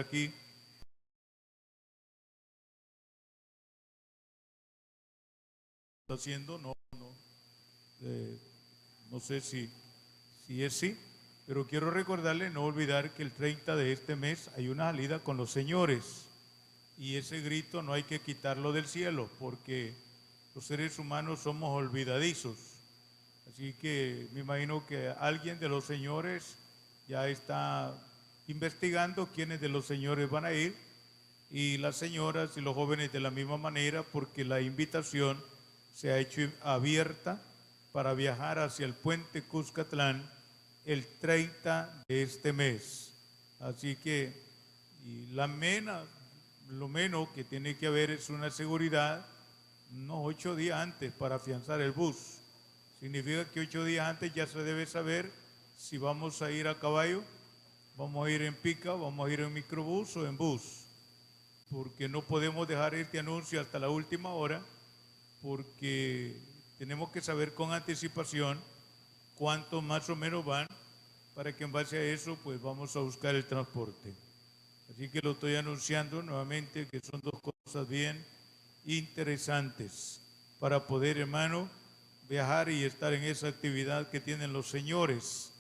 aquí. Está haciendo, no sé si es sí, pero quiero recordarle, no olvidar que el 30 de este mes hay una salida con los señores y ese grito no hay que quitarlo del cielo porque los seres humanos somos olvidadizos. Así que me imagino que alguien de los señores ya está investigando quiénes de los señores van a ir y las señoras y los jóvenes de la misma manera, porque la invitación se ha hecho abierta para viajar hacia el puente Cuscatlán el 30 de este mes. Así que lo menos que tiene que haber es una seguridad unos 8 días antes para afianzar el bus. Significa que 8 días antes ya se debe saber si vamos a ir a caballo, vamos a ir en pica, vamos a ir en microbús o en bus, porque no podemos dejar este anuncio hasta la última hora, porque tenemos que saber con anticipación cuántos más o menos van, para que en base a eso pues vamos a buscar el transporte. Así que lo estoy anunciando nuevamente, que son dos cosas bien interesantes para poder, hermano, viajar y estar en esa actividad que tienen los señores.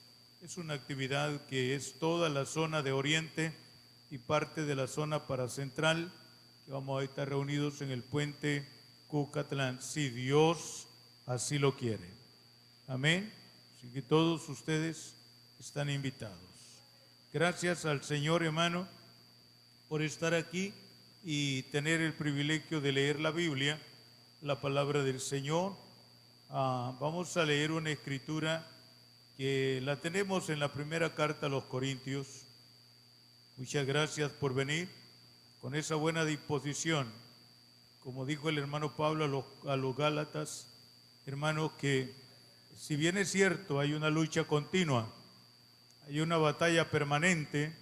Es una actividad que es toda la zona de Oriente y parte de la zona paracentral, que vamos a estar reunidos en el puente Cuscatlán, si Dios así lo quiere. Amén. Así que todos ustedes están invitados. Gracias al Señor, hermano, por estar aquí y tener el privilegio de leer la Biblia, la palabra del Señor. Vamos a leer una escritura que la tenemos en la primera carta a los Corintios. Muchas gracias por venir con esa buena disposición. Como dijo el hermano Pablo a los Gálatas, hermanos, que si bien es cierto, hay una lucha continua, hay una batalla permanente,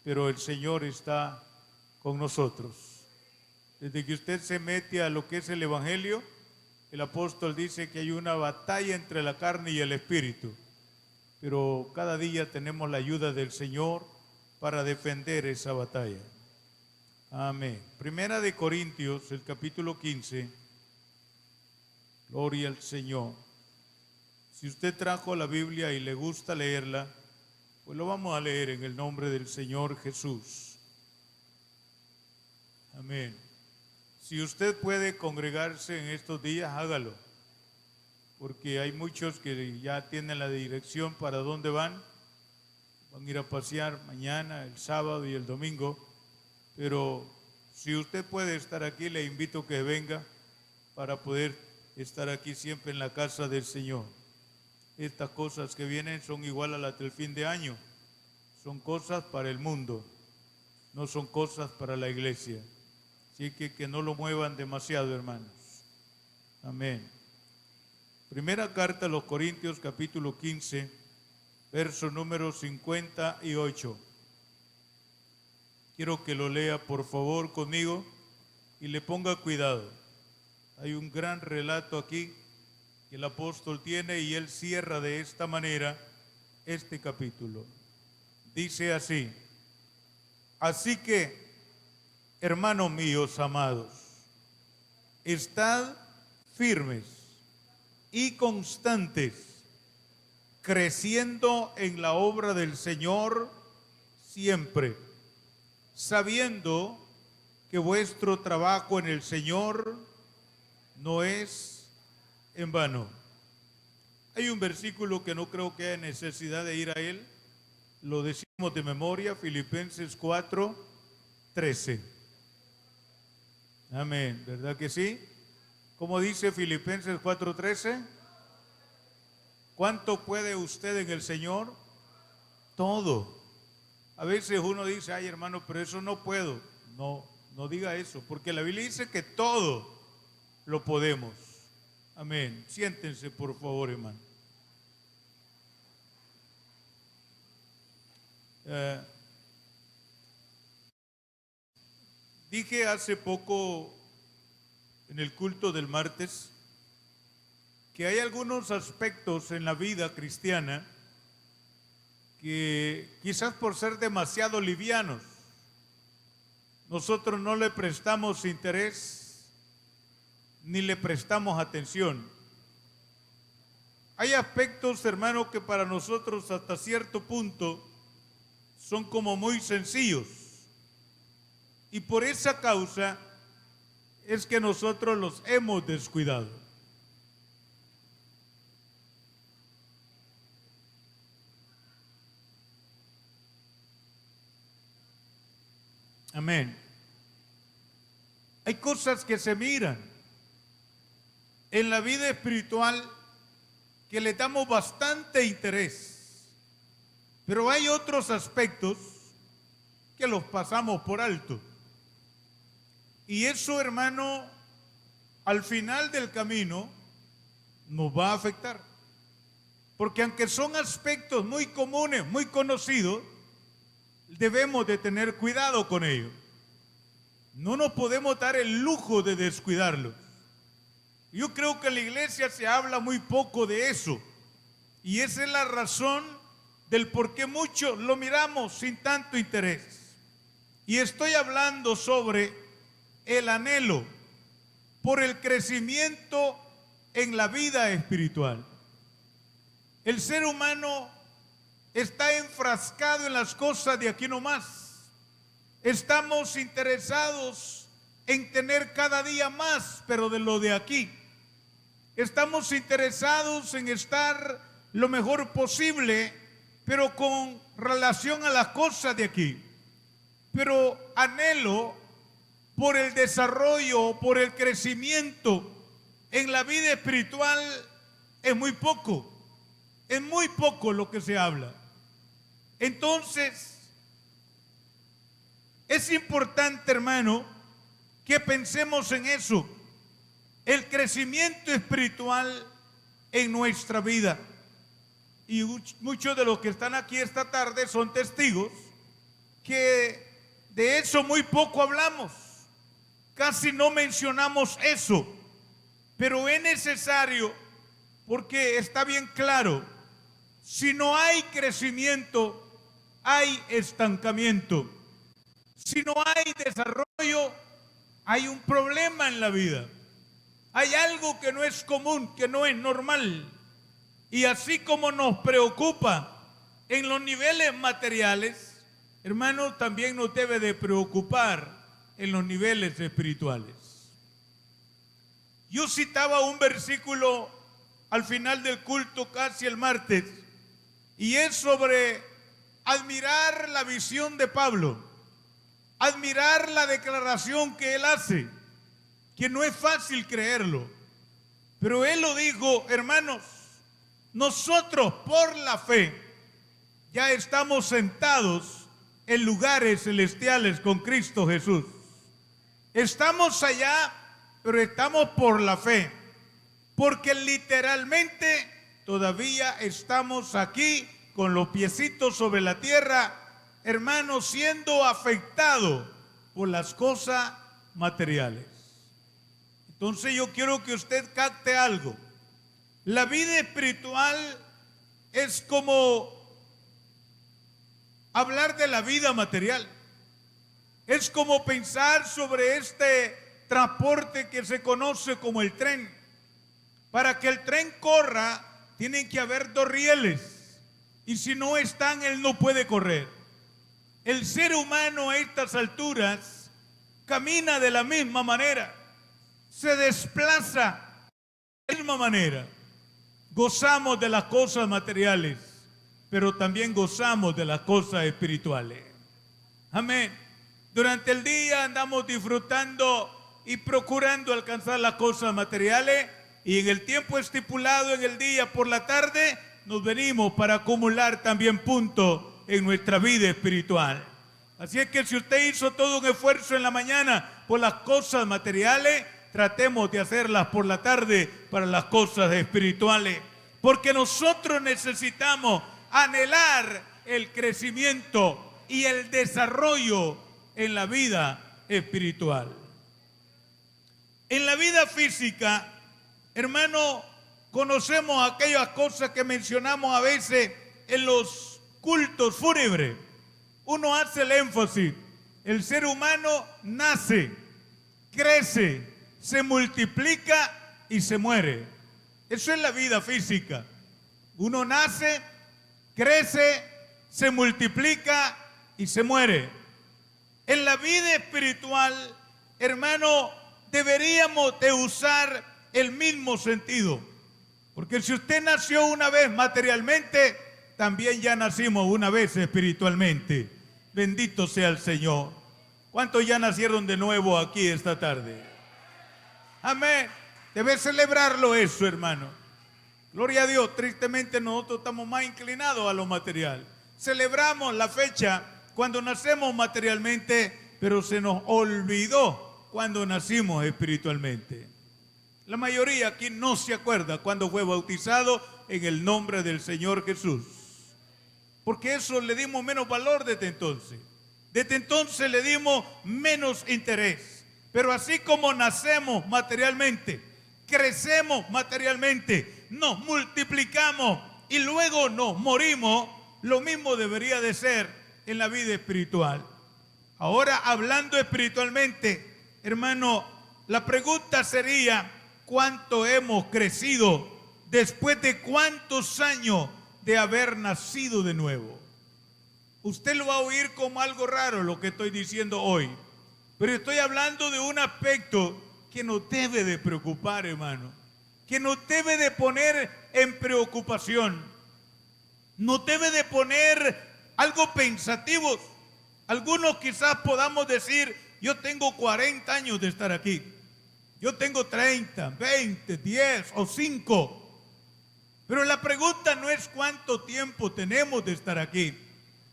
pero el Señor está con nosotros. Desde que usted se mete a lo que es el Evangelio, el apóstol dice que hay una batalla entre la carne y el espíritu, pero cada día tenemos la ayuda del Señor para defender esa batalla. Amén. Primera de Corintios, el capítulo 15. Gloria al Señor. Si usted trajo la Biblia y le gusta leerla, pues lo vamos a leer en el nombre del Señor Jesús. Amén. Si usted puede congregarse en estos días, hágalo, porque hay muchos que ya tienen la dirección para dónde van a ir a pasear mañana, el sábado y el domingo, pero si usted puede estar aquí, le invito a que venga para poder estar aquí siempre en la casa del Señor. Estas cosas que vienen son igual a las del fin de año, son cosas para el mundo, no son cosas para la iglesia. Así que no lo muevan demasiado, hermanos. Amén. Primera carta a los Corintios, capítulo 15, verso número 58. Quiero que lo lea, por favor, conmigo y le ponga cuidado. Hay un gran relato aquí que el apóstol tiene y él cierra de esta manera este capítulo. Dice así: así que, hermanos míos amados, estad firmes y constantes, creciendo en la obra del Señor siempre, sabiendo que vuestro trabajo en el Señor no es en vano. Hay un versículo que no creo que haya necesidad de ir a él, lo decimos de memoria, Filipenses 4:13. Amén, ¿verdad que sí? ¿Cómo dice Filipenses 4:13? ¿Cuánto puede usted en el Señor? Todo. A veces uno dice, ay hermano, pero eso no puedo. No diga eso, porque la Biblia dice que todo lo podemos. Amén. Siéntense, por favor, hermano. Dije hace poco en el culto del martes que hay algunos aspectos en la vida cristiana que quizás por ser demasiado livianos nosotros no le prestamos interés ni le prestamos atención. Hay aspectos, hermano, que para nosotros hasta cierto punto son como muy sencillos. Y por esa causa es que nosotros los hemos descuidado. Amén. Hay cosas que se miran en la vida espiritual que le damos bastante interés, pero hay otros aspectos que los pasamos por alto. Y eso, hermano, al final del camino nos va a afectar. Porque aunque son aspectos muy comunes, muy conocidos, debemos de tener cuidado con ellos. No nos podemos dar el lujo de descuidarlos. Yo creo que en la iglesia se habla muy poco de eso. Y esa es la razón del por qué muchos lo miramos sin tanto interés. Y estoy hablando sobre el anhelo por el crecimiento en la vida espiritual. El ser humano está enfrascado en las cosas de aquí nomás. Estamos interesados en tener cada día más, pero de lo de aquí. Estamos interesados en estar lo mejor posible, pero con relación a las cosas de aquí. Pero anhelo por el desarrollo, por el crecimiento en la vida espiritual es muy poco. Es muy poco lo que se habla. Entonces, es importante, hermano, que pensemos en eso. El crecimiento espiritual en nuestra vida. Y muchos de los que están aquí esta tarde son testigos que de eso muy poco hablamos. Casi no mencionamos eso. Pero es necesario, porque está bien claro, si no hay crecimiento, hay estancamiento. Si no hay desarrollo, hay un problema en la vida. Hay algo que no es común, que no es normal. Y así como nos preocupa en los niveles materiales, hermano, también nos debe de preocupar en los niveles espirituales. Yo citaba un versículo al final del culto, casi el martes, y es sobre admirar la visión de Pablo, admirar la declaración que él hace, que no es fácil creerlo, pero él lo dijo: hermanos, nosotros por la fe ya estamos sentados en lugares celestiales con Cristo Jesús. Estamos allá, pero estamos por la fe, porque literalmente todavía estamos aquí con los piecitos sobre la tierra, hermanos, siendo afectados por las cosas materiales. Entonces yo quiero que usted capte algo. La vida espiritual es como hablar de la vida material. Es como pensar sobre este transporte que se conoce como el tren. Para que el tren corra, tienen que haber dos rieles. Y si no están, él no puede correr. El ser humano a estas alturas camina de la misma manera. Se desplaza de la misma manera. Gozamos de las cosas materiales, pero también gozamos de las cosas espirituales. Amén. Durante el día andamos disfrutando y procurando alcanzar las cosas materiales, y en el tiempo estipulado en el día por la tarde nos venimos para acumular también puntos en nuestra vida espiritual. Así es que si usted hizo todo un esfuerzo en la mañana por las cosas materiales, tratemos de hacerlas por la tarde para las cosas espirituales, porque nosotros necesitamos anhelar el crecimiento y el desarrollo en la vida espiritual. En la vida física, hermano, conocemos aquellas cosas que mencionamos a veces en los cultos fúnebres. Uno hace el énfasis: El ser humano nace, crece, se multiplica y se muere. Eso es la vida física. Uno nace, crece, se multiplica y se muere. En la vida espiritual, hermano, deberíamos de usar el mismo sentido. Porque si usted nació una vez materialmente, también ya nacimos una vez espiritualmente. Bendito sea el Señor. ¿Cuántos ya nacieron de nuevo aquí esta tarde? Amén. Debe celebrarlo eso, hermano. Gloria a Dios. Tristemente nosotros estamos más inclinados a lo material. Celebramos la fecha cuando nacemos materialmente, pero se nos olvidó cuando nacimos espiritualmente. La mayoría aquí no se acuerda cuando fue bautizado en el nombre del Señor Jesús. Porque eso le dimos menos valor desde entonces. Desde entonces le dimos menos interés. Pero así como nacemos materialmente, crecemos materialmente, nos multiplicamos y luego nos morimos, lo mismo debería de ser en la vida espiritual. Ahora, hablando espiritualmente, hermano, la pregunta sería, ¿cuánto hemos crecido después de cuántos años de haber nacido de nuevo? Usted lo va a oír como algo raro lo que estoy diciendo hoy, pero estoy hablando de un aspecto que nos debe de preocupar, hermano, que nos debe de poner en preocupación, nos debe de poner algo pensativos. Algunos quizás podamos decir, yo tengo 40 años de estar aquí, yo tengo 30, 20, 10 o 5, pero la pregunta no es cuánto tiempo tenemos de estar aquí.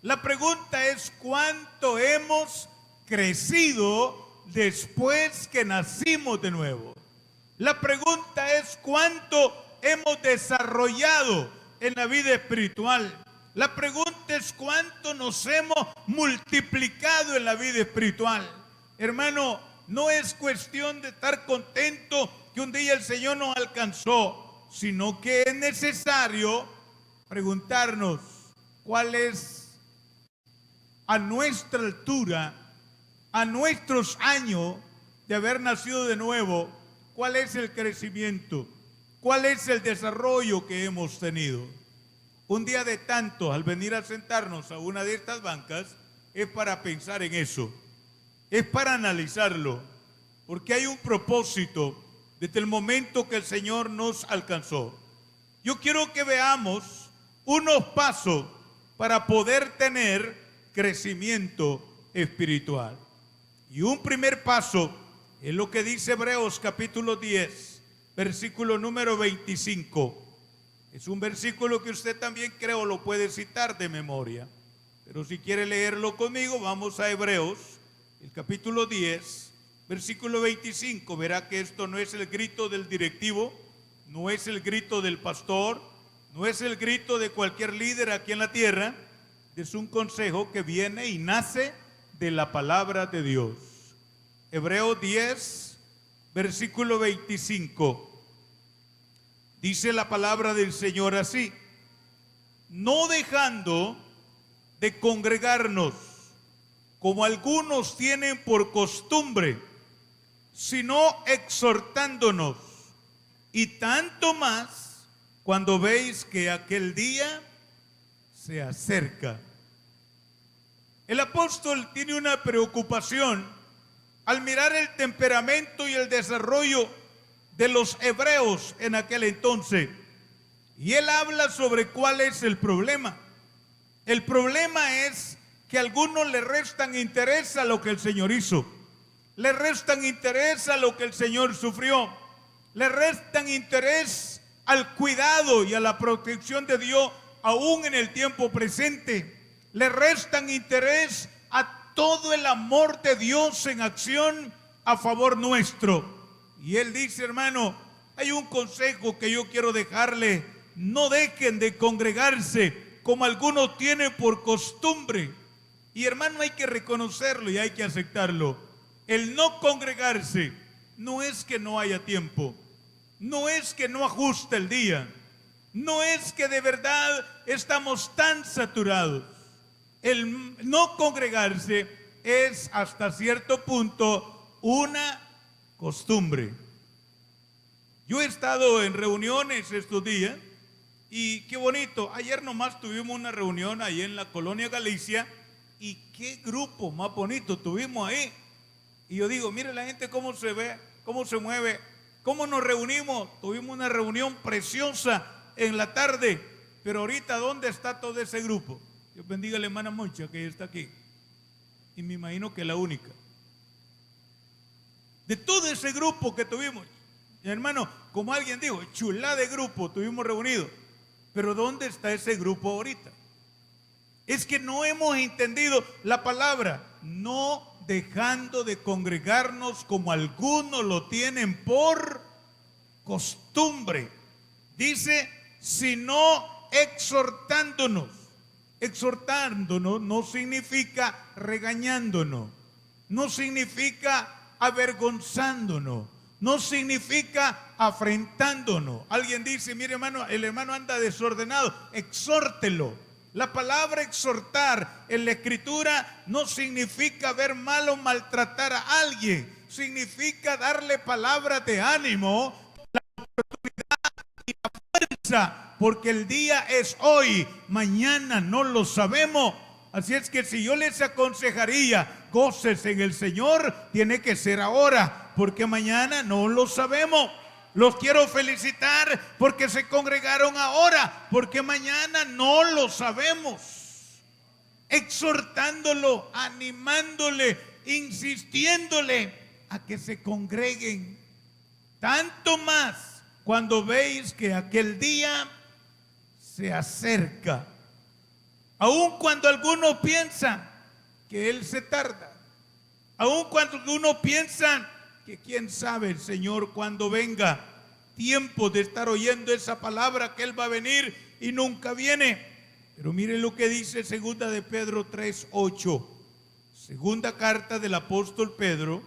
La pregunta es cuánto hemos crecido después que nacimos de nuevo. La pregunta es cuánto hemos desarrollado en la vida espiritual. La pregunta es cuánto nos hemos multiplicado en la vida espiritual. Hermano, no es cuestión de estar contento que un día el Señor nos alcanzó, sino que es necesario preguntarnos cuál es a nuestra altura, a nuestros años de haber nacido de nuevo, cuál es el crecimiento, cuál es el desarrollo que hemos tenido. Un día de tantos, al venir a sentarnos a una de estas bancas, es para pensar en eso, es para analizarlo, porque hay un propósito desde el momento que el Señor nos alcanzó. Yo quiero que veamos unos pasos para poder tener crecimiento espiritual. Y un primer paso es lo que dice Hebreos capítulo 10, versículo número 25. Es un versículo que usted también creo lo puede citar de memoria. Pero si quiere leerlo conmigo, vamos a Hebreos, el capítulo 10, versículo 25. Verá que esto no es el grito del directivo, no es el grito del pastor, no es el grito de cualquier líder aquí en la tierra. Es un consejo que viene y nace de la palabra de Dios. Hebreos 10, versículo 25. Dice la palabra del Señor así: no dejando de congregarnos, como algunos tienen por costumbre, sino exhortándonos, y tanto más cuando veis que aquel día se acerca. El apóstol tiene una preocupación al mirar el temperamento y el desarrollo de los hebreos en aquel entonces. Y él habla sobre cuál es el problema. El problema es que a algunos le restan interés a lo que el Señor hizo. Le restan interés a lo que el Señor sufrió. Le restan interés al cuidado y a la protección de Dios aún en el tiempo presente. Le restan interés a todo el amor de Dios en acción a favor nuestro. Y él dice, hermano, hay un consejo que yo quiero dejarle: no dejen de congregarse como algunos tienen por costumbre. Y hermano, hay que reconocerlo y hay que aceptarlo. El no congregarse no es que no haya tiempo, no es que no ajuste el día, no es que de verdad estamos tan saturados. El no congregarse es hasta cierto punto una costumbre. Yo he estado en reuniones estos días y qué bonito. Ayer nomás tuvimos una reunión ahí en la colonia Galicia y qué grupo más bonito tuvimos ahí. Y yo digo, mire la gente cómo se ve, cómo se mueve, cómo nos reunimos. Tuvimos una reunión preciosa en la tarde, pero ahorita ¿dónde está todo ese grupo? Dios bendiga a la hermana Moncha que está aquí. Y me imagino que la única. De todo ese grupo que tuvimos, hermano, como alguien dijo, chulá de grupo tuvimos reunidos. Pero ¿dónde está ese grupo ahorita? Es que no hemos entendido la palabra, no dejando de congregarnos como algunos lo tienen por costumbre. Dice, sino exhortándonos. Exhortándonos no significa regañándonos, no significa avergonzándonos, no significa afrentándonos. Alguien dice, mire hermano, el hermano anda desordenado, exhórtelo. La palabra exhortar en la escritura no significa ver mal o maltratar a alguien, significa darle palabras de ánimo, la oportunidad y la fuerza, porque el día es hoy, mañana no lo sabemos. Así es que si yo les aconsejaría, goces en el Señor, tiene que ser ahora, porque mañana no lo sabemos. Los quiero felicitar porque se congregaron ahora, porque mañana no lo sabemos. Exhortándolo, animándole, insistiéndole a que se congreguen. Tanto más cuando veis que aquel día se acerca. Aun cuando algunos piensan que Él se tarda, aun cuando algunos piensan que quién sabe el Señor cuando venga, tiempo de estar oyendo esa palabra que Él va a venir y nunca viene. Pero mire lo que dice segunda de Pedro 3:8, segunda carta del apóstol Pedro,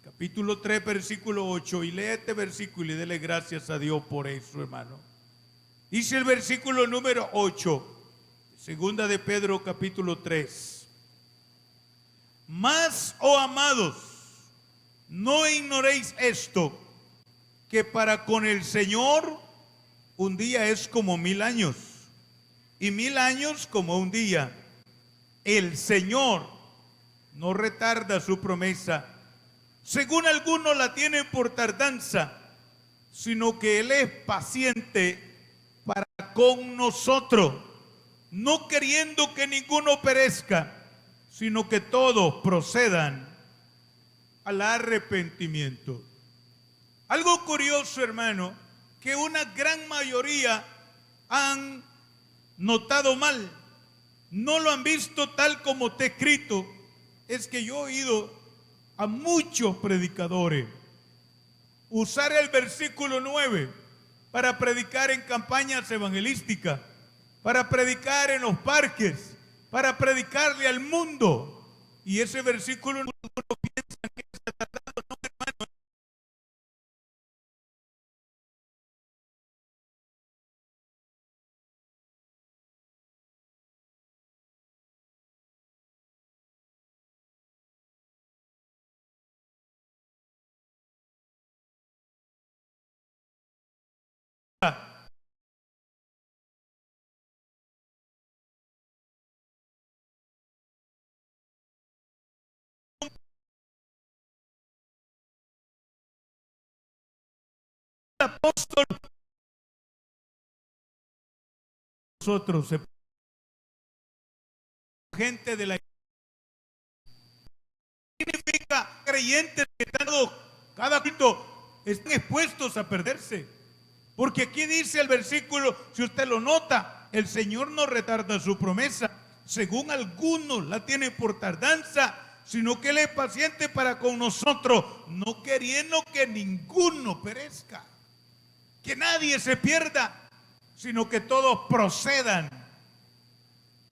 capítulo 3, versículo 8, y lee este versículo y dele gracias a Dios por eso, hermano. Dice el versículo número 8, segunda de Pedro capítulo 3. Mas, oh amados, no ignoréis esto, que para con el Señor un día es como 1000 años, y 1000 años como un día. El Señor no retarda su promesa, según algunos la tienen por tardanza, sino que Él es paciente para con nosotros, no queriendo que ninguno perezca, sino que todos procedan al arrepentimiento. Algo curioso, hermano, que una gran mayoría han notado mal, no lo han visto tal como está escrito. Es que yo he oído a muchos predicadores usar el versículo 9 para predicar en campañas evangelísticas, para predicar en los parques, para predicarle al mundo. Y ese versículo no piensan que está tratando, no, hermano. Apóstol, nosotros, gente de la significa creyentes que están cada culto están expuestos a perderse. Porque aquí dice el versículo, si usted lo nota, el Señor no retarda su promesa, según algunos la tiene por tardanza, sino que Él es paciente para con nosotros, no queriendo que ninguno perezca, que nadie se pierda, sino que todos procedan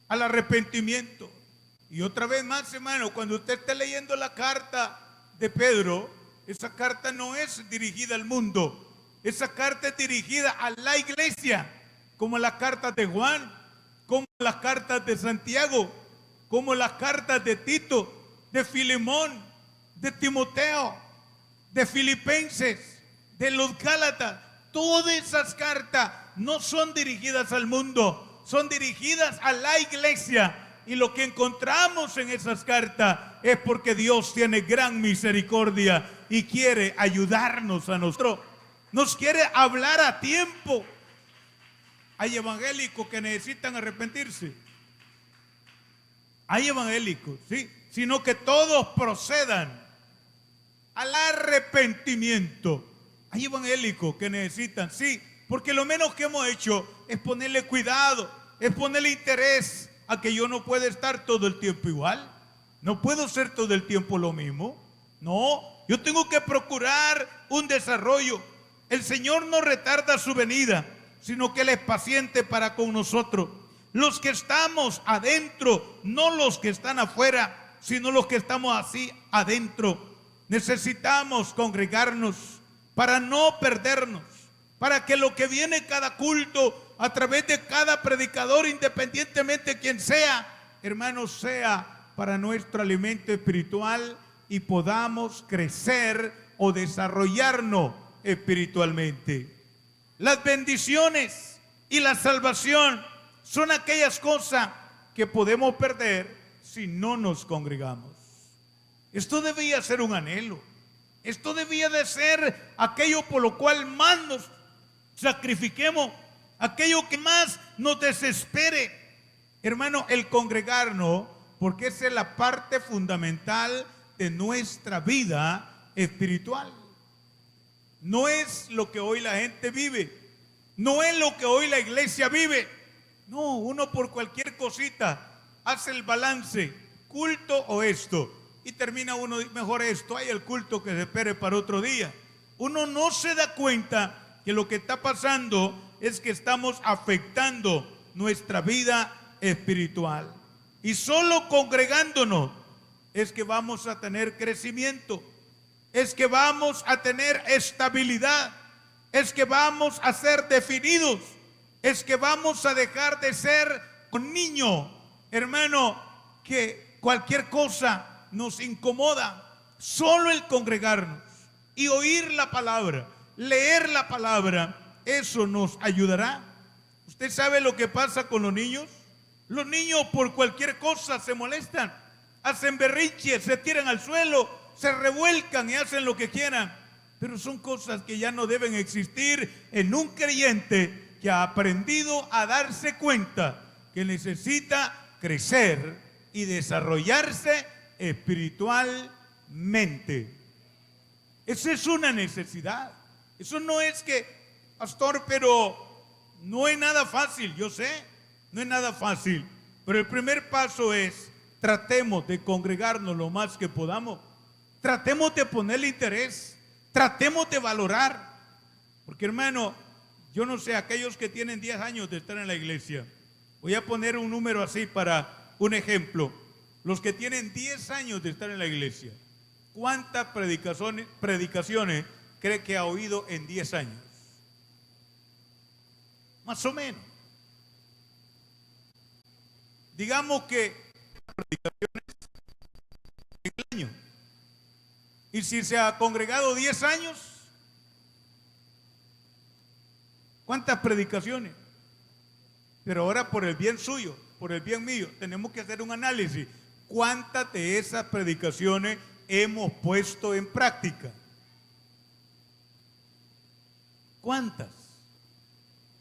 al arrepentimiento. Y otra vez más, hermano, cuando usted esté leyendo la carta de Pedro, esa carta no es dirigida al mundo, esa carta es dirigida a la iglesia, como las cartas de Juan, como las cartas de Santiago, como las cartas de Tito. de Filemón, de Timoteo, de Filipenses, de los Gálatas. Todas esas cartas no son dirigidas al mundo, son dirigidas a la iglesia. Y lo que encontramos en esas cartas es porque Dios tiene gran misericordia y quiere ayudarnos a nosotros. Nos quiere hablar a tiempo. Hay evangélicos que necesitan arrepentirse. Hay evangélicos, sí, sino que todos procedan al arrepentimiento. Hay evangélicos que necesitan, sí, porque lo menos que hemos hecho es ponerle cuidado, es ponerle interés a que yo no puedo estar todo el tiempo igual. No puedo ser todo el tiempo lo mismo. No, yo tengo que procurar un desarrollo. El Señor no retarda su venida, sino que Él es paciente para con nosotros. Los que estamos adentro, no los que están afuera, sino los que estamos así adentro. Necesitamos congregarnos para no perdernos, para que lo que viene cada culto, a través de cada predicador, independientemente de quien sea, hermanos, sea para nuestro alimento espiritual y podamos crecer o desarrollarnos espiritualmente. Las bendiciones y la salvación son aquellas cosas que podemos perder si no nos congregamos. Esto debía ser un anhelo. Esto debía de ser aquello por lo cual más nos sacrifiquemos, aquello que más nos desespere. Hermano, el congregarnos, porque esa es la parte fundamental de nuestra vida espiritual. No es lo que hoy la gente vive, no es lo que hoy la iglesia vive. No, uno por cualquier cosita hace el balance, culto o esto, y termina uno, mejor esto, hay el culto que se espere para otro día. Uno no se da cuenta que lo que está pasando es que estamos afectando nuestra vida espiritual. Y solo congregándonos es que vamos a tener crecimiento, es que vamos a tener estabilidad, es que vamos a ser definidos, es que vamos a dejar de ser un niño, hermano, que cualquier cosa nos incomoda. Solo el congregarnos y oír la palabra, leer la palabra, eso nos ayudará. ¿Usted sabe lo que pasa con los niños? Los niños por cualquier cosa se molestan, hacen berrinches, se tiran al suelo, se revuelcan y hacen lo que quieran. Pero son cosas que ya no deben existir en un creyente que ha aprendido a darse cuenta que necesita crecer y desarrollarse espiritualmente. Esa es una necesidad. Eso no es que, pastor, pero no es nada fácil. Yo sé, no es nada fácil. Pero el primer paso es, tratemos de congregarnos lo más que podamos. Tratemos de ponerle interés. Tratemos de valorar. Porque, hermano, yo no sé, aquellos que tienen 10 años de estar en la iglesia, voy a poner un número así para un ejemplo. Los que tienen 10 años de estar en la iglesia, ¿cuántas predicaciones cree que ha oído en 10 años? Más o menos. Digamos que predicaciones en el año. Y si se ha congregado 10 años, ¿cuántas predicaciones? Pero ahora, por el bien suyo, por el bien mío, tenemos que hacer un análisis. ¿Cuántas de esas predicaciones hemos puesto en práctica? ¿Cuántas?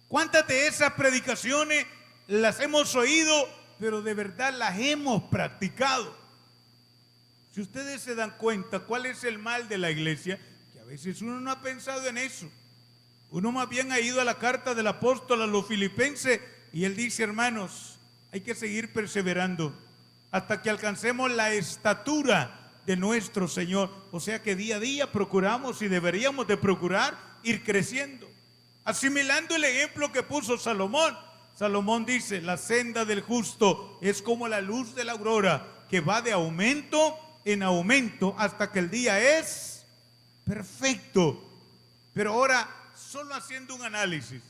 ¿Cuántas de esas predicaciones las hemos oído, pero de verdad las hemos practicado? Si ustedes se dan cuenta cuál es el mal de la iglesia, que a veces uno no ha pensado en eso. Uno más bien ha ido a la carta del apóstol a los filipenses y él dice, hermanos, hay que seguir perseverando hasta que alcancemos la estatura de nuestro Señor. O sea que día a día procuramos y deberíamos de procurar ir creciendo. Asimilando el ejemplo que puso Salomón. Salomón dice, la senda del justo es como la luz de la aurora, que va de aumento en aumento hasta que el día es perfecto. Pero ahora, solo haciendo un análisis,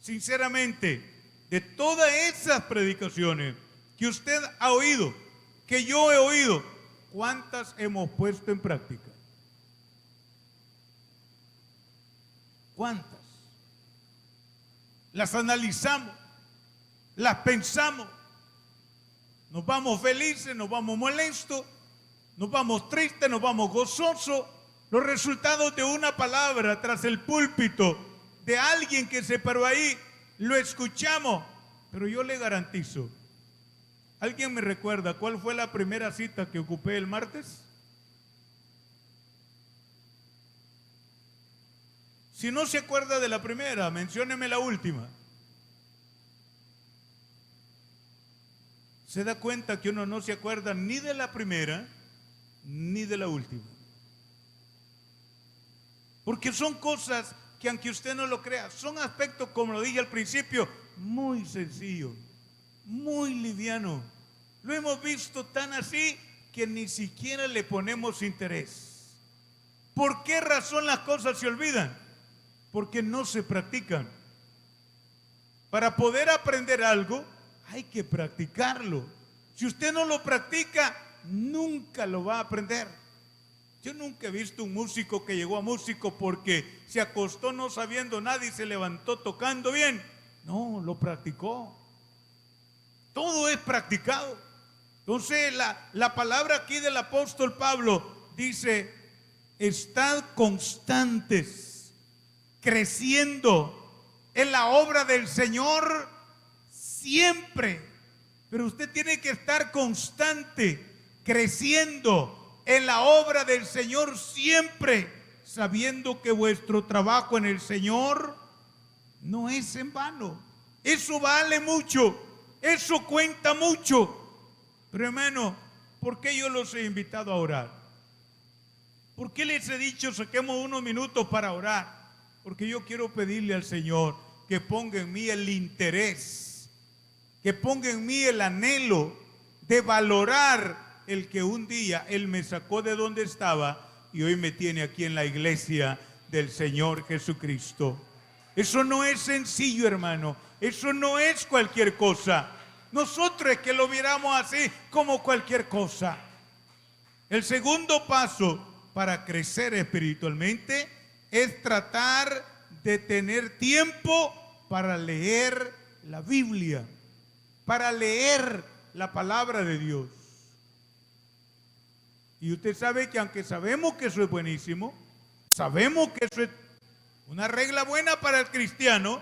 sinceramente, de todas esas predicaciones que usted ha oído, que yo he oído, ¿cuántas hemos puesto en práctica? ¿Cuántas? Las analizamos, las pensamos, nos vamos felices, nos vamos molestos, nos vamos tristes, nos vamos gozosos. Los resultados de una palabra tras el púlpito de alguien que se paró ahí, lo escuchamos, pero yo le garantizo. ¿Alguien me recuerda cuál fue la primera cita que ocupé el martes? Si no se acuerda de la primera, mencióneme la última. Se da cuenta que uno no se acuerda ni de la primera ni de la última. Porque son cosas que, aunque usted no lo crea, son aspectos, como lo dije al principio, muy sencillos, muy livianos. Lo hemos visto tan así que ni siquiera le ponemos interés. ¿Por qué razón las cosas se olvidan? Porque no se practican. Para poder aprender algo, hay que practicarlo. Si usted no lo practica, nunca lo va a aprender. Yo nunca he visto un músico que llegó a músico porque se acostó no sabiendo nada y se levantó tocando bien. No, lo practicó. Todo es practicado. Entonces la palabra aquí del apóstol Pablo dice: estad constantes, creciendo en la obra del Señor siempre. Pero usted tiene que estar constante, creciendo en la obra del Señor siempre, sabiendo que vuestro trabajo en el Señor no es en vano. Eso vale mucho, eso cuenta mucho. Pero hermano, ¿por qué yo los he invitado a orar? ¿Por qué les he dicho saquemos unos minutos para orar? Porque yo quiero pedirle al Señor que ponga en mí el interés, que ponga en mí el anhelo de valorar el que un día Él me sacó de donde estaba y hoy me tiene aquí en la iglesia del Señor Jesucristo. Eso no es sencillo, hermano. Eso no es cualquier cosa. Nosotros es que lo viéramos así como cualquier cosa. El segundo paso para crecer espiritualmente es tratar de tener tiempo para leer la Biblia, para leer la palabra de Dios. Y usted sabe que aunque sabemos que eso es buenísimo, sabemos que eso es una regla buena para el cristiano,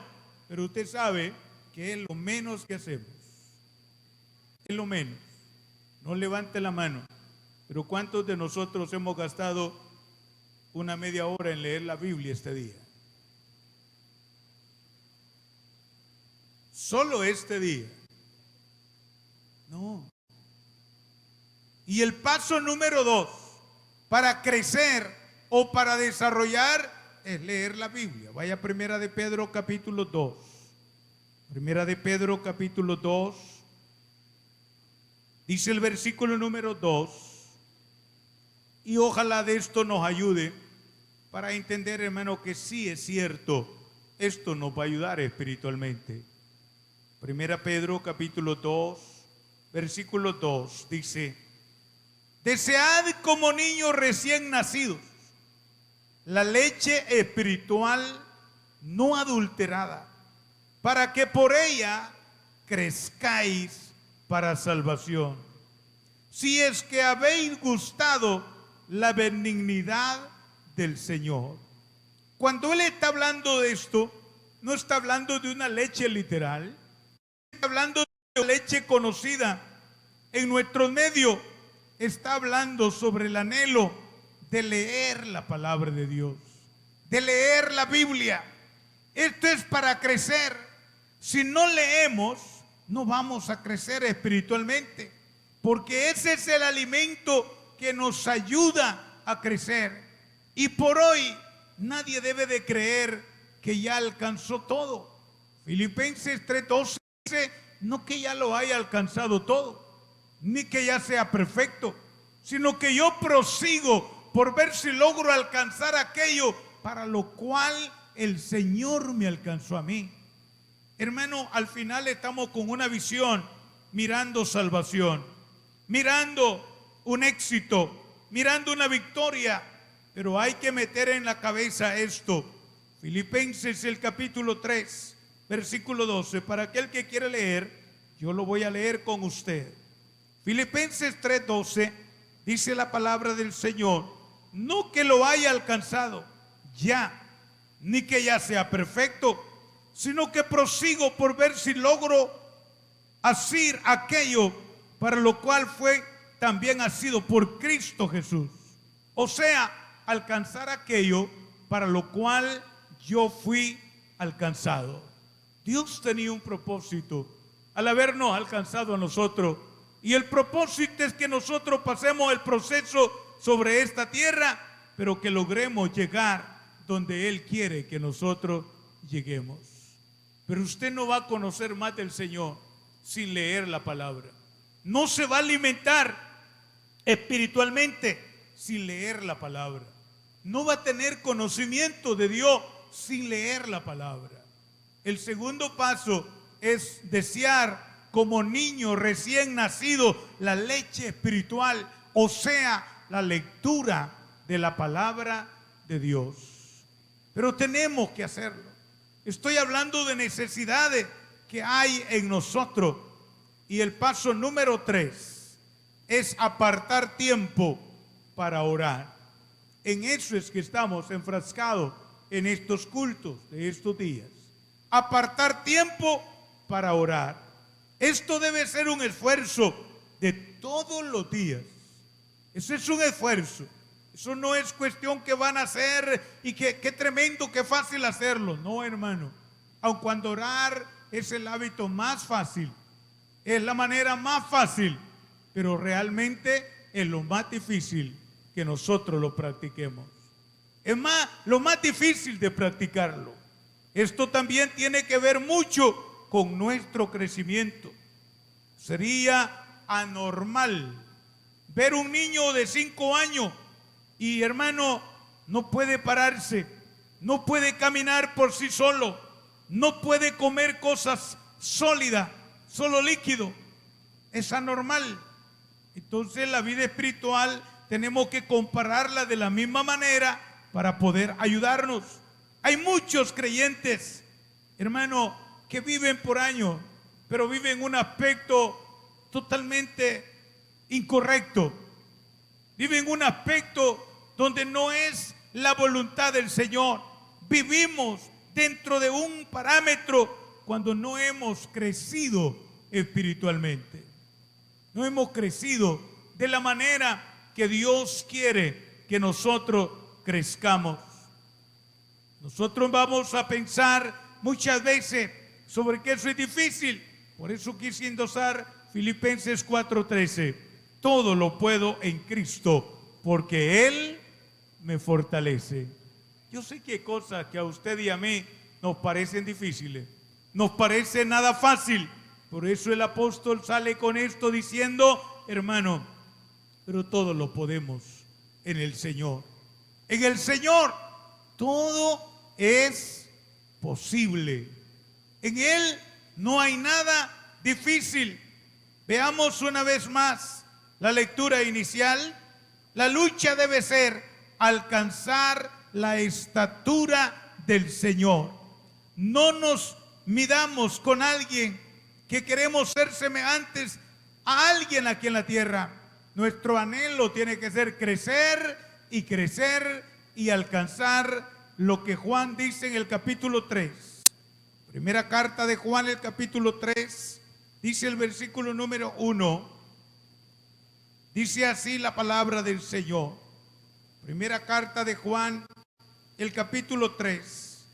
pero usted sabe que es lo menos que hacemos. Es lo menos. No levante la mano. Pero ¿cuántos de nosotros hemos gastado una media hora en leer la Biblia este día? Solo este día. No. Y el paso número 2 para crecer o para desarrollar es leer la Biblia. Vaya a Primera de Pedro capítulo 2. Primera de Pedro capítulo 2. Dice el versículo número 2. Y ojalá de esto nos ayude para entender, hermano, que sí es cierto. Esto nos va a ayudar espiritualmente. Primera Pedro capítulo 2, versículo 2 dice: desead como niños recién nacidos la leche espiritual no adulterada, para que por ella crezcáis para salvación, si es que habéis gustado la benignidad del Señor. Cuando Él está hablando de esto, no está hablando de una leche literal, está hablando de una leche conocida en nuestro medio. Está hablando sobre el anhelo de leer la palabra de Dios, de leer la Biblia. Esto es para crecer. Si no leemos, no vamos a crecer espiritualmente, porque ese es el alimento que nos ayuda a crecer. Y por hoy nadie debe de creer que ya alcanzó todo. Filipenses 3:12 dice: no que ya lo haya alcanzado todo, ni que ya sea perfecto, sino que yo prosigo por ver si logro alcanzar aquello para lo cual el Señor me alcanzó a mí. Hermano, al final estamos con una visión, mirando salvación, mirando un éxito, mirando una victoria, pero hay que meter en la cabeza esto. Filipenses el capítulo 3, versículo 12. Para aquel que quiere leer, yo lo voy a leer con usted. Filipenses 3:12 dice la palabra del Señor: no que lo haya alcanzado ya, ni que ya sea perfecto, sino que prosigo por ver si logro hacer aquello para lo cual fue también asido por Cristo Jesús. O sea, alcanzar aquello para lo cual yo fui alcanzado. Dios tenía un propósito al habernos alcanzado a nosotros, y el propósito es que nosotros pasemos el proceso sobre esta tierra, pero que logremos llegar donde Él quiere que nosotros lleguemos. Pero usted no va a conocer más del Señor sin leer la palabra. No se va a alimentar espiritualmente sin leer la palabra. No va a tener conocimiento de Dios sin leer la palabra. El segundo paso es desear como niño recién nacido la leche espiritual, o sea, la lectura de la palabra de Dios. Pero tenemos que hacerlo. Estoy hablando de necesidades que hay en nosotros. Y el paso número 3 es apartar tiempo para orar. En eso es que estamos enfrascados en estos cultos de estos días. Apartar tiempo para orar. Esto debe ser un esfuerzo de todos los días. Eso es un esfuerzo. Eso no es cuestión que van a hacer y qué tremendo, qué fácil hacerlo. No, hermano. Aun cuando orar es el hábito más fácil, es la manera más fácil, pero realmente es lo más difícil que nosotros lo practiquemos. Es más, lo más difícil de practicarlo. Esto también tiene que ver mucho con nuestro crecimiento. Sería anormal ver un niño de 5 años y, hermano, no puede pararse, no puede caminar por sí solo, no puede comer cosas sólidas, solo líquido. Es anormal. Entonces la vida espiritual tenemos que compararla de la misma manera para poder ayudarnos. Hay muchos creyentes, hermano, que viven por años, pero viven un aspecto totalmente incorrecto. Viven un aspecto donde no es la voluntad del Señor. Vivimos dentro de un parámetro cuando no hemos crecido espiritualmente. No hemos crecido de la manera que Dios quiere que nosotros crezcamos. Nosotros vamos a pensar muchas veces sobre que eso es difícil. Por eso quise endosar Filipenses 4:13. Todo lo puedo en Cristo, porque Él me fortalece. Yo sé que hay cosas que a usted y a mí nos parecen difíciles, nos parece nada fácil. Por eso el apóstol sale con esto diciendo: hermano, pero todo lo podemos en el Señor. En el Señor todo es posible. En Él no hay nada difícil. Veamos una vez más la lectura inicial. La lucha debe ser alcanzar la estatura del Señor. No nos midamos con alguien que queremos ser semejantes a alguien aquí en la tierra. Nuestro anhelo tiene que ser crecer y alcanzar lo que Juan dice en el capítulo 3. Primera carta de Juan, el capítulo 3, dice el versículo número 1. Dice así la palabra del Señor. Primera carta de Juan, el capítulo 3.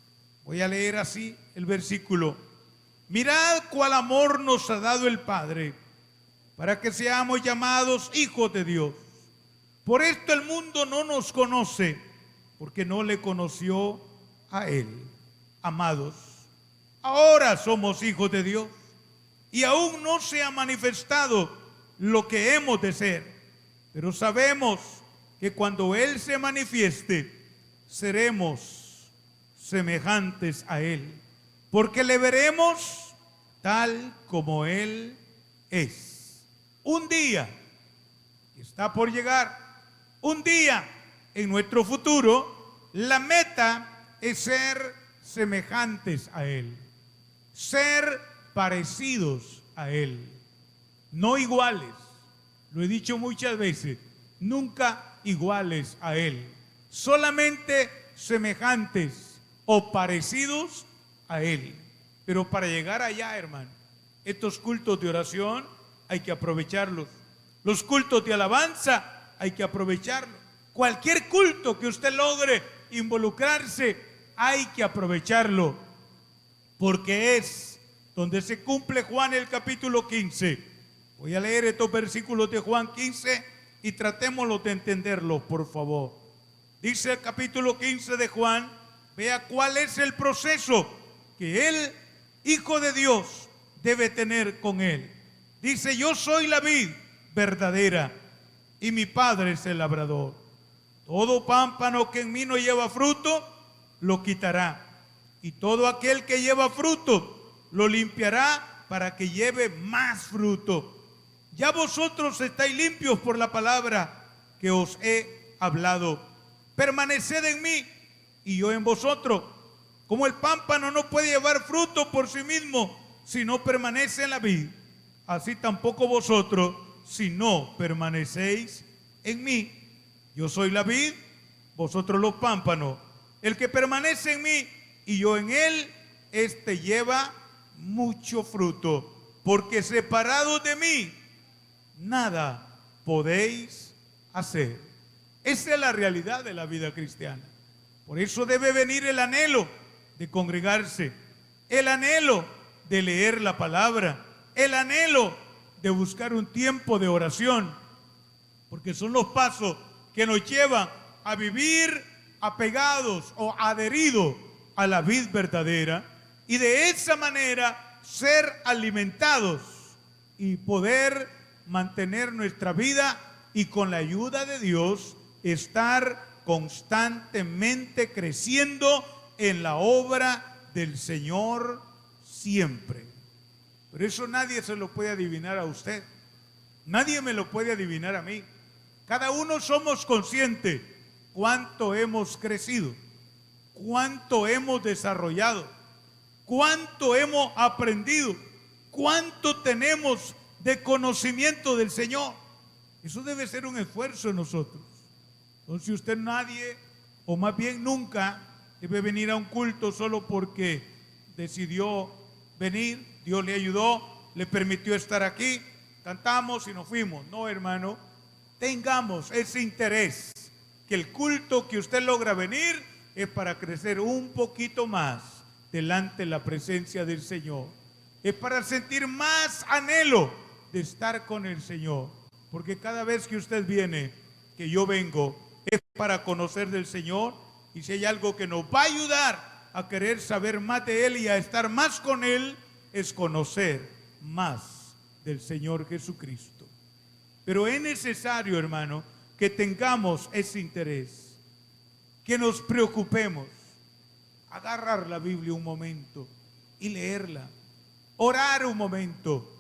Voy a leer así el versículo. Mirad cuál amor nos ha dado el Padre, para que seamos llamados hijos de Dios. Por esto el mundo no nos conoce, porque no le conoció a Él. Amados, ahora somos hijos de Dios, y aún no se ha manifestado lo que hemos de ser, pero sabemos que cuando Él se manifieste, seremos semejantes a Él, porque le veremos tal como Él es. Un día que está por llegar. Un día en nuestro futuro, la meta es ser semejantes a Él, ser parecidos a Él, no iguales. Lo he dicho muchas veces, nunca iguales a Él, solamente semejantes o parecidos a Él. Pero para llegar allá, hermano, estos cultos de oración hay que aprovecharlos. Los cultos de alabanza hay que aprovecharlos. Cualquier culto que usted logre involucrarse, hay que aprovecharlo, porque es donde se cumple Juan el capítulo 15. Voy a leer estos versículos de Juan 15 y tratémoslo de entenderlo, por favor. Dice el capítulo 15 de Juan, vea cuál es el proceso que el Hijo de Dios debe tener con Él. Dice: yo soy la vid verdadera y mi Padre es el labrador. Todo pámpano que en mí no lleva fruto, lo quitará. Y todo aquel que lleva fruto, lo limpiará para que lleve más fruto. Ya vosotros estáis limpios por la palabra que os he hablado. Permaneced en mí y yo en vosotros. Como el pámpano no puede llevar fruto por sí mismo si no permanece en la vid, así tampoco vosotros si no permanecéis en mí. Yo soy la vid, vosotros los pámpanos. El que permanece en mí y yo en él, este lleva mucho fruto, porque separados de mí nada podéis hacer. Esa es la realidad de la vida cristiana. Por eso debe venir el anhelo de congregarse, el anhelo de leer la palabra, el anhelo de buscar un tiempo de oración, porque son los pasos que nos llevan a vivir apegados o adheridos a la vid verdadera, y de esa manera ser alimentados y poder mantener nuestra vida, y con la ayuda de Dios estar constantemente creciendo en la obra del Señor siempre. Pero eso nadie se lo puede adivinar a usted, nadie me lo puede adivinar a mí. Cada uno somos conscientes cuánto hemos crecido, cuánto hemos desarrollado, cuánto hemos aprendido, cuánto tenemos de conocimiento del Señor. Eso debe ser un esfuerzo en nosotros. Entonces usted nadie, o más bien nunca, debe venir a un culto solo porque decidió venir, Dios le ayudó, le permitió estar aquí, cantamos y nos fuimos. No, hermano, tengamos ese interés, que el culto que usted logra venir es para crecer un poquito más delante de la presencia del Señor. Es para sentir más anhelo de estar con el Señor. Porque cada vez que usted viene, que yo vengo, es para conocer del Señor. Y si hay algo que nos va a ayudar a querer saber más de Él y a estar más con Él, es conocer más del Señor Jesucristo. Pero es necesario, hermano, que tengamos ese interés, que nos preocupemos, agarrar la Biblia un momento y leerla, orar un momento,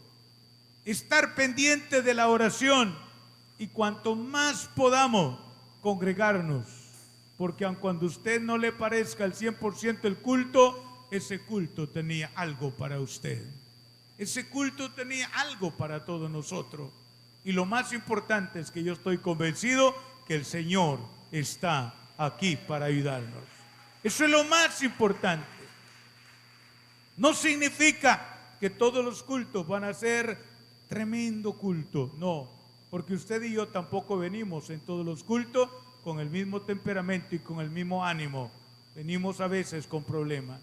estar pendiente de la oración, y cuanto más podamos congregarnos, porque aun cuando a usted no le parezca al 100% el culto, ese culto tenía algo para usted, ese culto tenía algo para todos nosotros. Y lo más importante es que yo estoy convencido que el Señor está aquí para ayudarnos. Eso es lo más importante. No significa que todos los cultos van a ser tremendo culto, no, porque usted y yo tampoco venimos en todos los cultos con el mismo temperamento y con el mismo ánimo. Venimos a veces con problemas,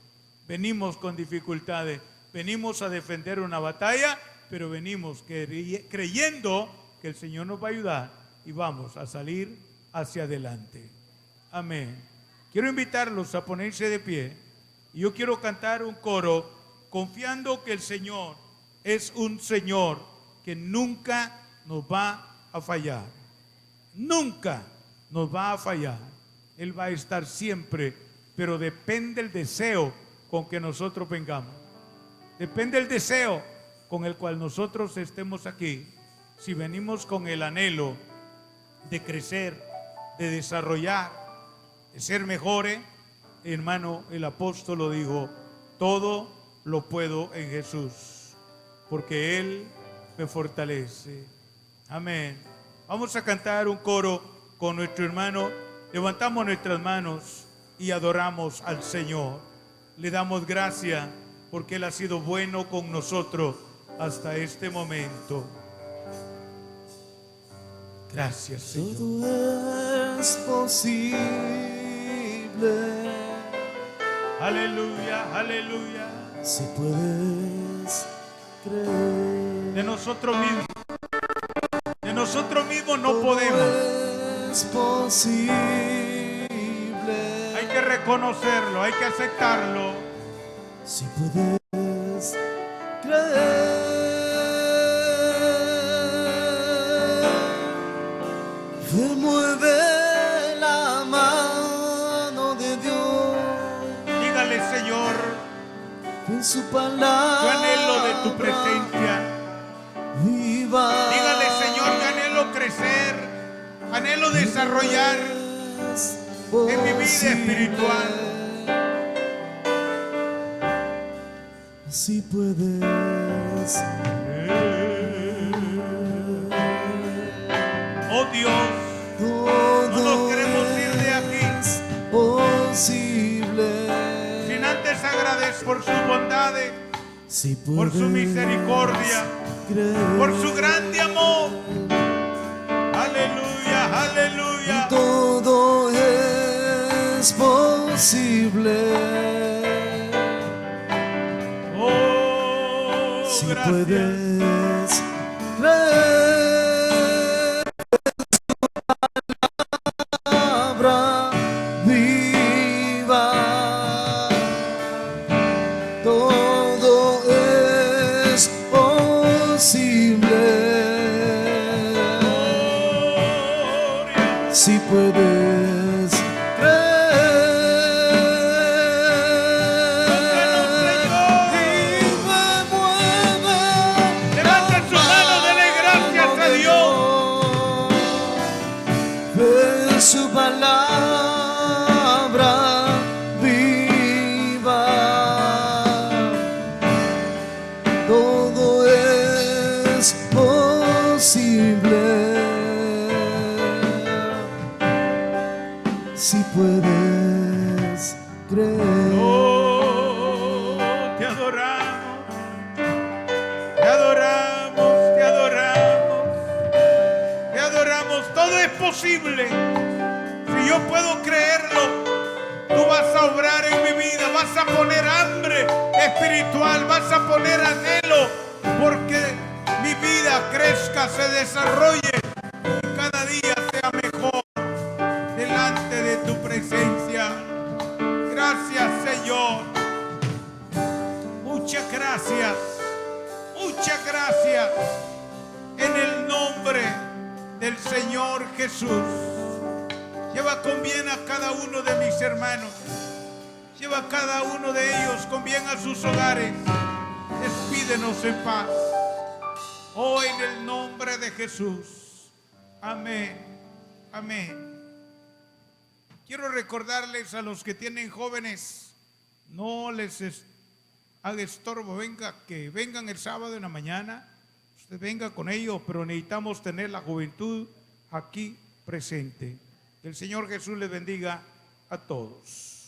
venimos con dificultades, venimos a defender una batalla, pero venimos creyendo que el Señor nos va a ayudar y vamos a salir hacia adelante. Amén. Quiero invitarlos a ponerse de pie y yo quiero cantar un coro confiando que el Señor es un Señor que nunca nos va a fallar. Nunca nos va a fallar. Él va a estar siempre, pero depende el deseo con que nosotros vengamos. Depende el deseo con el cual nosotros estemos aquí. Si venimos con el anhelo de crecer, de desarrollar, de ser mejores, hermano, el apóstol lo dijo: todo lo puedo en Jesús, porque Él me fortalece. Amén. Vamos a cantar un coro con nuestro hermano. Levantamos nuestras manos y adoramos al Señor. Le damos gracias porque Él ha sido bueno con nosotros hasta este momento. Gracias, Señor. Todo es posible. Aleluya, aleluya. Si puedes creer. De nosotros mismos no podemos. Es posible. Hay que reconocerlo, hay que aceptarlo. Si puedes creer. Él mueve la mano de Dios. Dígale: Señor, En su palabra. yo anhelo de tu presencia. Viva. Dígale: Señor, yo anhelo crecer, anhelo desarrollar en mi vida espiritual. Si puedes. Oh Dios, Todo no nos queremos ir de aquí es posible. sin antes agradecer por sus bondades, Si por su puedes misericordia, creer. por su grande amor. Aleluya, aleluya. Todo es posible. Oh, Si gracias. puedes creer. Palabra viva. Todo es posible. Gloria. Si puedes creer. Y me mueve. Levanta su mano, dele gracias a Dios. En su palabra viva. Todo es posible. Si puedes creer. Oh, te adoramos, te adoramos, te adoramos, te adoramos. Todo es posible. Si yo puedo creerlo, tú vas a obrar en mi vida, vas a poner hambre espiritual, vas a poner anhelo, porque mi vida crezca, se desarrolle y cada día sea mejor delante de tu presencia. Gracias, Señor. Muchas gracias. Muchas gracias. En el nombre del Señor Jesús. Lleva con bien a cada uno de mis hermanos. Lleva a cada uno de ellos con bien a sus hogares. Despídenos en paz. Oh, en el nombre de Jesús. Amén. Amén. Quiero recordarles a los que tienen jóvenes, no les haga estorbo, que vengan el sábado en la mañana, usted venga con ellos, pero necesitamos tener la juventud aquí presente. Que el Señor Jesús les bendiga a todos.